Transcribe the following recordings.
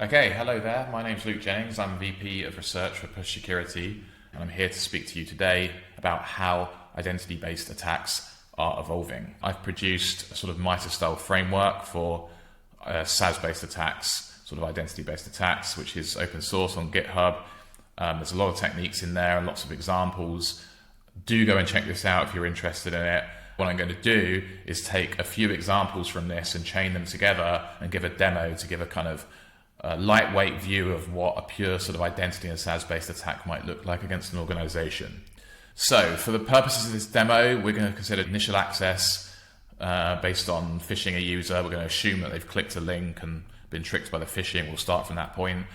Okay, hello there. My name's Luke Jennings. I'm VP of Research for Push Security, and I'm here to speak to you today about how identity-based attacks are evolving. I've produced a sort of MITRE-style framework for SaaS-based attacks, sort of identity-based attacks, which is open source on GitHub. There's a lot of techniques in there and lots of examples. Do go and check this out if you're interested in it. What I'm going to do is take a few examples from this and chain them together and give a demo to give a kind of lightweight view of what a pure sort of identity and SaaS-based attack might look like against an organization. So for the purposes of this demo, we're going to consider initial access based on phishing a user. We're going to assume that they've clicked a link and been tricked by the phishing. We'll start from that point.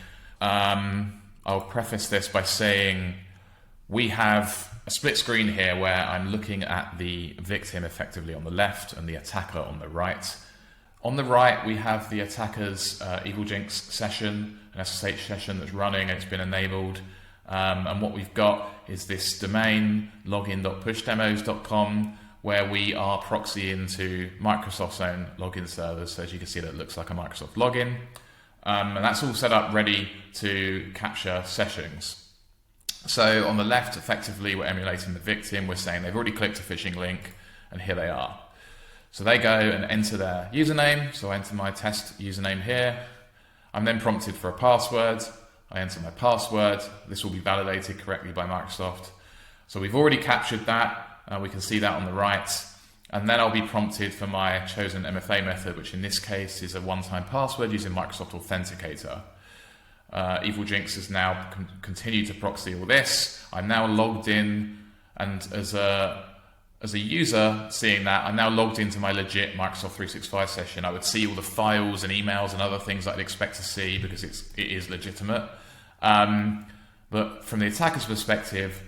I'll preface this by saying we have a split screen here where I'm looking at the victim effectively on the left and the attacker on the right. On the right, we have the attacker's Evil Jinx session, an SSH session that's running and it's been enabled. And what we've got is this domain, login.pushdemos.com, where we are proxying to Microsoft's own login servers. So as you can see, that looks like a Microsoft login. And that's all set up ready to capture sessions. So on the left, effectively, we're emulating the victim. We're saying they've already clicked a phishing link, and here they are. So they go and enter their username. So I enter my test username here. I'm then prompted for a password. I enter my password. This will be validated correctly by Microsoft. So we've already captured that. We can see that on the right. And then I'll be prompted for my chosen MFA method, which in this case is a one-time password using Microsoft Authenticator. Evil Jinx has now continued to proxy all this. I'm now logged in, and as a user seeing that, I'm now logged into my legit Microsoft 365 session. I would see all the files and emails and other things that I'd expect to see because it is legitimate. But from the attacker's perspective,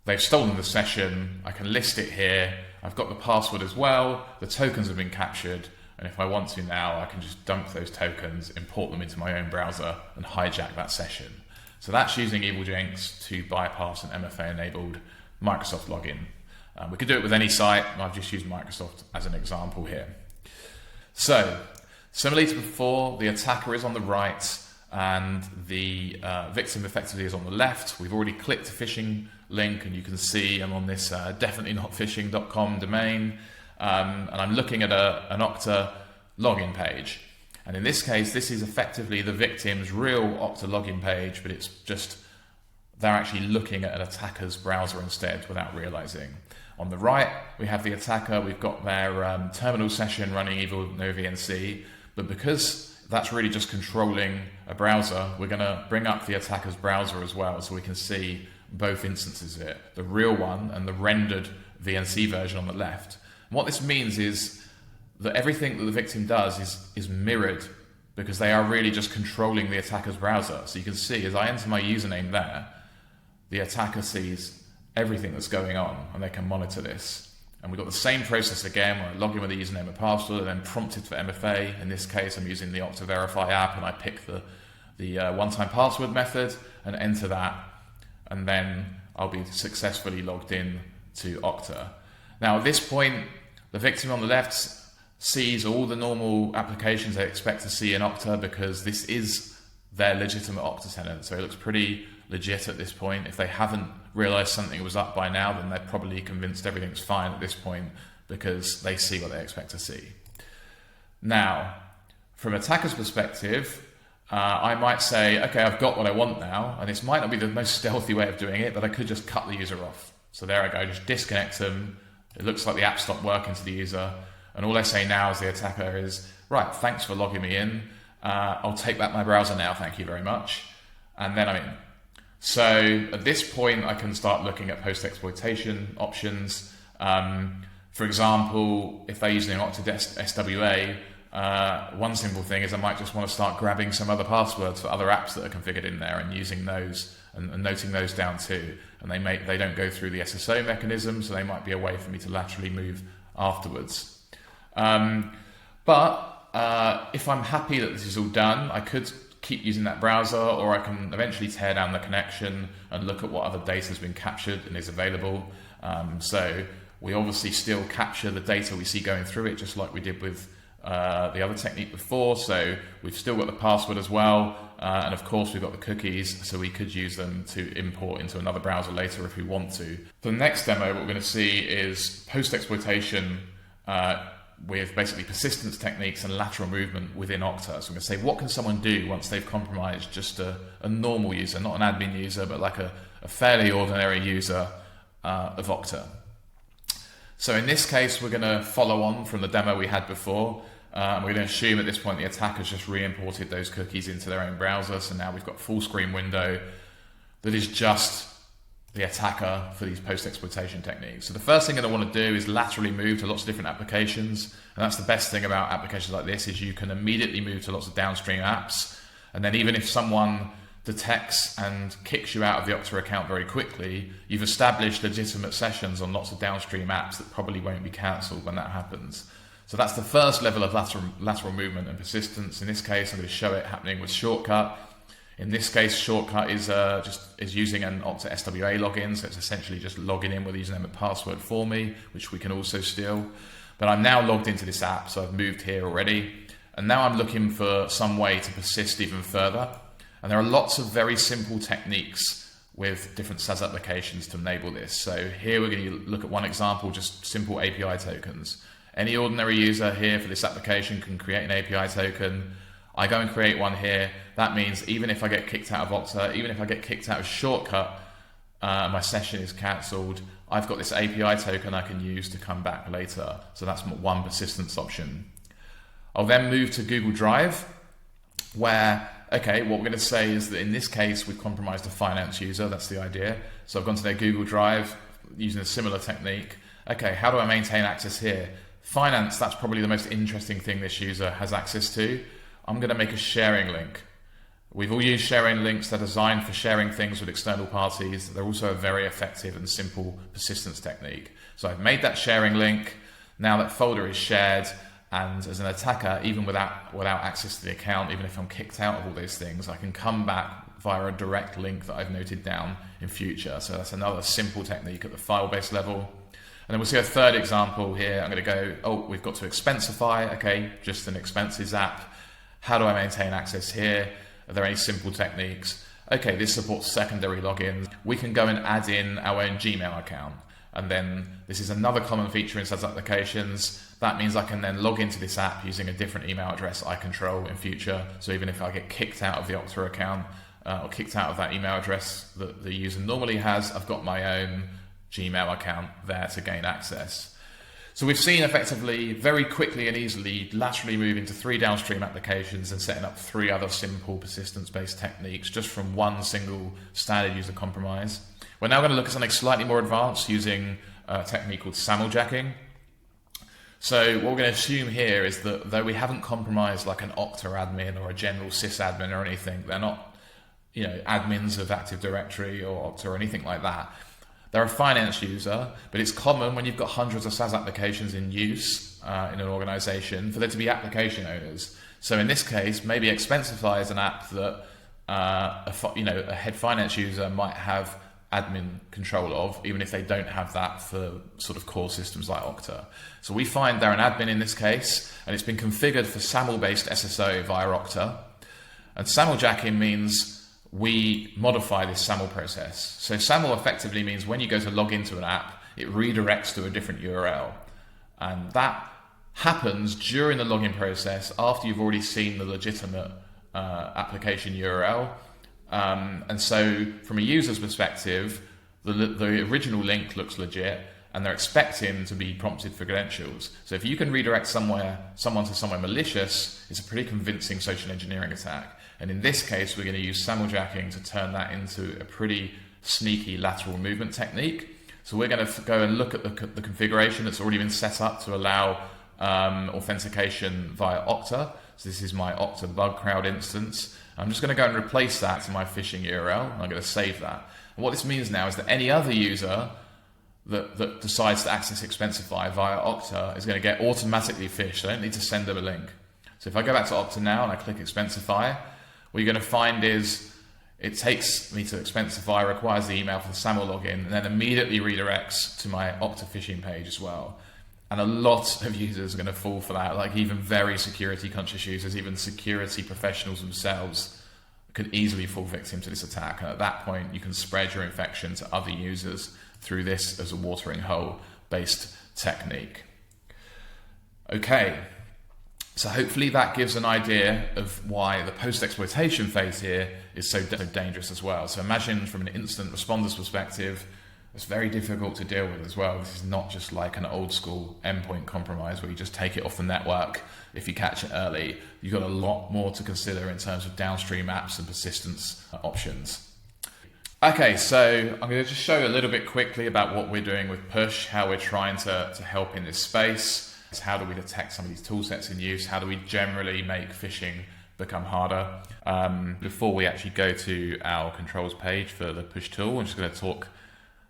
they've stolen the session. I can list it here. I've got the password as well. The tokens have been captured. And if I want to now, I can just dump those tokens, import them into my own browser, and hijack that session. So that's using Evil Jinx to bypass an MFA-enabled Microsoft login. We could do it with any site. I've just used Microsoft as an example here. So, similarly to before, the attacker is on the right and the victim effectively is on the left. We've already clicked a phishing link, and you can see I'm on this definitely not phishing.com domain. And I'm looking at an Okta login page. And in this case, this is effectively the victim's real Okta login page, but it's just they're actually looking at an attacker's browser instead without realizing. On the right, we have the attacker. We've got their terminal session running Evil No VNC, but because that's really just controlling a browser, we're going to bring up the attacker's browser as well so we can see both instances of it, the real one and the rendered VNC version on the left. And what this means is that everything that the victim does is mirrored because they are really just controlling the attacker's browser. So you can see as I enter my username there, the attacker sees everything that's going on and they can monitor this. And we've got the same process again where I log in with a username and password and then prompted for MFA. In this case, I'm using the Okta Verify app and I pick the one-time password method and enter that. And then I'll be successfully logged in to Okta. Now at this point, the victim on the left sees all the normal applications they expect to see in Okta because this is their legitimate Okta tenant. So it looks pretty legit at this point. If they haven't realized something was up by now, then they're probably convinced everything's fine at this point because they see what they expect to see. Now, from an attacker's perspective, I might say, okay, I've got what I want now, and this might not be the most stealthy way of doing it, but I could just cut the user off. So there I go, just disconnect them. It looks like the app stopped working to the user, and all I say now as the attacker is, right, thanks for logging me in. I'll take back my browser now, thank you very much. And then I'm in. So at this point, I can start looking at post-exploitation options. For example, if they're using Okta SWA, one simple thing is I might just want to start grabbing some other passwords for other apps that are configured in there and using those and noting those down too. And they don't go through the SSO mechanism, so they might be a way for me to laterally move afterwards. But if I'm happy that this is all done, I could keep using that browser, or I can eventually tear down the connection and look at what other data has been captured and is available. So we obviously still capture the data we see going through it, just like we did with the other technique before. So we've still got the password as well, And of course, we've got the cookies, so we could use them to import into another browser later if we want to. For the next demo, what we're going to see is post-exploitation with basically persistence techniques and lateral movement within Okta. So we're going to say, what can someone do once they've compromised just a normal user, not an admin user, but like a fairly ordinary user of Okta. So in this case, we're going to follow on from the demo we had before. We're going to assume at this point the attacker's just re-imported those cookies into their own browser. So now we've got a full screen window that is just the attacker for these post-exploitation techniques. So the first thing that I want to do is laterally move to lots of different applications. And that's the best thing about applications like this, is you can immediately move to lots of downstream apps. And then even if someone detects and kicks you out of the Okta account very quickly, you've established legitimate sessions on lots of downstream apps that probably won't be cancelled when that happens. So that's the first level of lateral movement and persistence. In this case, I'm going to show it happening with Shortcut. In this case, Shortcut is using an Okta SWA login, so it's essentially just logging in with a username and password for me, which we can also steal. But I'm now logged into this app, so I've moved here already. And now I'm looking for some way to persist even further. And there are lots of very simple techniques with different SaaS applications to enable this. So here we're going to look at one example, just simple API tokens. Any ordinary user here for this application can create an API token. I go and create one here. That means even if I get kicked out of Okta, even if I get kicked out of Shortcut, my session is cancelled. I've got this API token I can use to come back later. So that's one persistence option. I'll then move to Google Drive, where, okay, what we're going to say is that in this case, we've compromised a finance user. That's the idea. So I've gone to their Google Drive using a similar technique. Okay, how do I maintain access here? Finance, that's probably the most interesting thing this user has access to. I'm going to make a sharing link. We've all used sharing links. They're designed for sharing things with external parties. They're also a very effective and simple persistence technique. So I've made that sharing link. Now that folder is shared, and as an attacker, even without access to the account, even if I'm kicked out of all those things, I can come back via a direct link that I've noted down in future. So that's another simple technique at the file-based level. And then we'll see a third example here. I'm going to go, oh, we've got to Expensify. Okay, just an expenses app. How do I maintain access here? Are there any simple techniques? Okay, this supports secondary logins. We can go and add in our own Gmail account. And then this is another common feature in SaaS applications. That means I can then log into this app using a different email address I control in future. So even if I get kicked out of the Okta account or kicked out of that email address that the user normally has, I've got my own Gmail account there to gain access. So we've seen effectively very quickly and easily laterally move into 3 downstream applications and setting up 3 other simple persistence-based techniques just from one single standard user compromise. We're now going to look at something slightly more advanced using a technique called SAML jacking. So what we're going to assume here is that though we haven't compromised like an Okta admin or a general sysadmin or anything, they're not, admins of Active Directory or Okta or anything like that. They're a finance user, but it's common when you've got hundreds of SaaS applications in use in an organization for there to be application owners. So in this case, maybe Expensify is an app that a head finance user might have admin control of, even if they don't have that for sort of core systems like Okta. So we find they're an admin in this case, and it's been configured for SAML-based SSO via Okta. And SAML jacking means we modify this SAML process. So SAML effectively means when you go to log into an app, it redirects to a different URL. And that happens during the login process after you've already seen the legitimate application URL. And so from a user's perspective, the original link looks legit and they're expecting to be prompted for credentials. So if you can redirect someone to somewhere malicious, it's a pretty convincing social engineering attack. And in this case, we're going to use SAML jacking to turn that into a pretty sneaky lateral movement technique. So we're going to go and look at the configuration that's already been set up to allow authentication via Okta. So this is my Okta bug crowd instance. I'm just going to go and replace that to my phishing URL. And I'm going to save that. And what this means now is that any other user that decides to access Expensify via Okta is going to get automatically phished. I don't need to send them a link. So if I go back to Okta now and I click Expensify, what you're going to find is it takes me to Expensify, requires the email for the SAML login, and then immediately redirects to my Okta phishing page as well. And a lot of users are going to fall for that, like even very security conscious users, even security professionals themselves could easily fall victim to this attack. And at that point, you can spread your infection to other users through this as a watering hole based technique. Okay, so hopefully that gives an idea of why the post-exploitation phase here is so dangerous as well. So imagine from an incident responder's perspective, it's very difficult to deal with as well. This is not just like an old school endpoint compromise where you just take it off the network if you catch it early. You've got a lot more to consider in terms of downstream apps and persistence options. Okay, so I'm going to just show you a little bit quickly about what we're doing with Push, how we're trying to help in this space. How do we detect some of these tool sets in use? How do we generally make phishing become harder? Before we actually go to our controls page for the Push tool, I'm just going to talk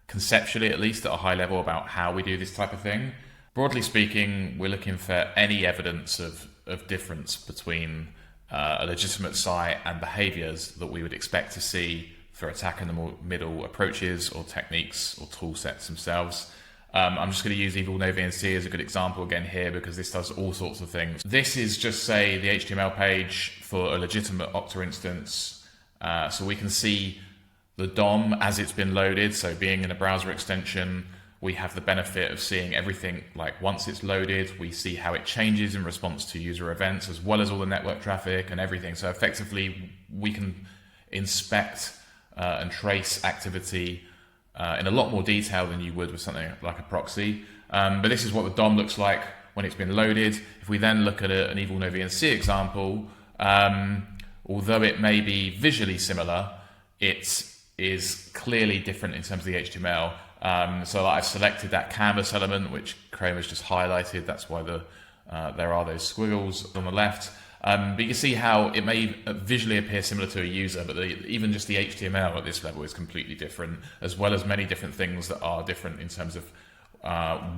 conceptually, at least at a high level, about how we do this type of thing. Broadly speaking, we're looking for any evidence of difference between a legitimate site and behaviors that we would expect to see for attack in the more middle approaches or techniques or tool sets themselves. I'm just going to use Evil No VNC as a good example again here because this does all sorts of things. This is just, say, the HTML page for a legitimate Okta instance. So we can see the DOM as it's been loaded. So being in a browser extension, we have the benefit of seeing everything. Like once it's loaded, we see how it changes in response to user events as well as all the network traffic and everything. So effectively, we can inspect and trace activity in a lot more detail than you would with something like a proxy. But this is what the DOM looks like when it's been loaded. If we then look at an Evil No VNC example, although it may be visually similar, it is clearly different in terms of the HTML. So I've selected that canvas element, which Chrome has just highlighted. That's why there are those squiggles on the left. But you can see how it may visually appear similar to a user, but even just the HTML at this level is completely different, as well as many different things that are different in terms of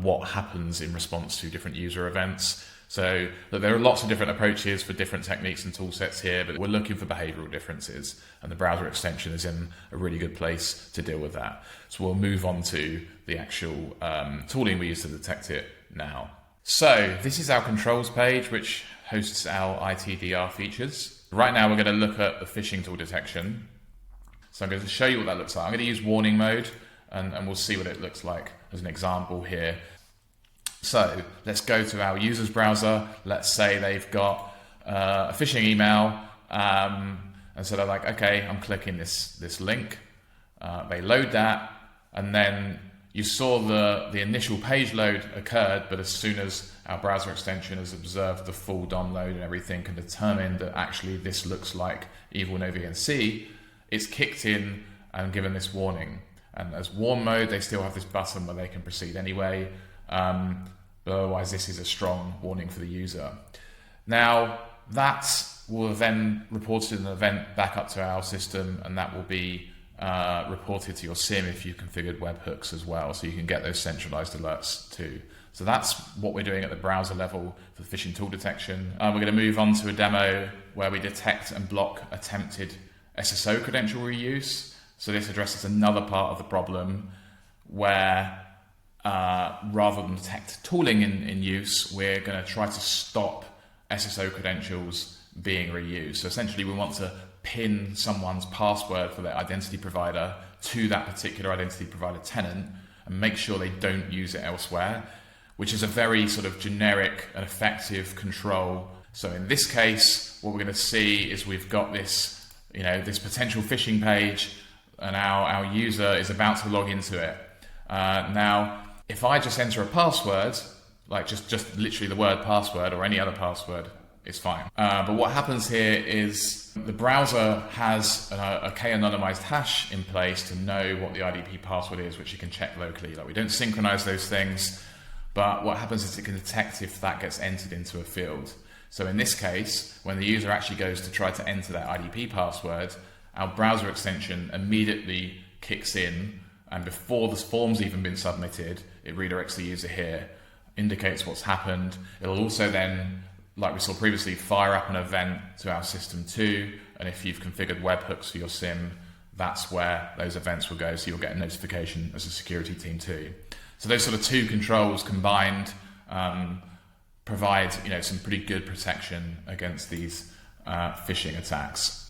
what happens in response to different user events. So there are lots of different approaches for different techniques and tool sets here, but we're looking for behavioral differences, and the browser extension is in a really good place to deal with that. So we'll move on to the actual tooling we use to detect it now. So this is our controls page, which hosts our ITDR features. Right now we're going to look at the phishing tool detection. So I'm going to show you what that looks like. I'm going to use warning mode and we'll see what it looks like as an example here. So let's go to our user's browser. Let's say they've got a phishing email and so they're like, okay, I'm clicking this link. They load that and then you saw the initial page load occurred, but as soon as our browser extension has observed the full DOM load and everything can determine that actually this looks like Evil No VNC, it's kicked in and given this warning. And as warn mode, they still have this button where they can proceed anyway. But otherwise, this is a strong warning for the user. Now, that will then report an event back up to our system, and that will be reported to your SIM if you configured webhooks as well, so you can get those centralized alerts too. So that's what we're doing at the browser level for phishing tool detection. We're going to move on to a demo where we detect and block attempted SSO credential reuse. So this addresses another part of the problem where rather than detect tooling in use, we're going to try to stop SSO credentials being reused. So essentially we want to pin someone's password for their identity provider to that particular identity provider tenant and make sure they don't use it elsewhere, which is a very sort of generic and effective control. So in this case, what we're going to see is we've got this, this potential phishing page, and our user is about to log into it. Now, if I just enter a password, like just literally the word password or any other password, it's fine. But what happens here is the browser has a k-anonymized hash in place to know what the IDP password is, which you can check locally. Like we don't synchronize those things, but what happens is it can detect if that gets entered into a field. So in this case, when the user actually goes to try to enter that IDP password, our browser extension immediately kicks in, and before the form's even been submitted, it redirects the user here, indicates what's happened. It'll also then, like we saw previously, fire up an event to our system too, and if you've configured webhooks for your SIM, that's where those events will go, so you'll get a notification as a security team too. So those sort of two controls combined provide some pretty good protection against these phishing attacks.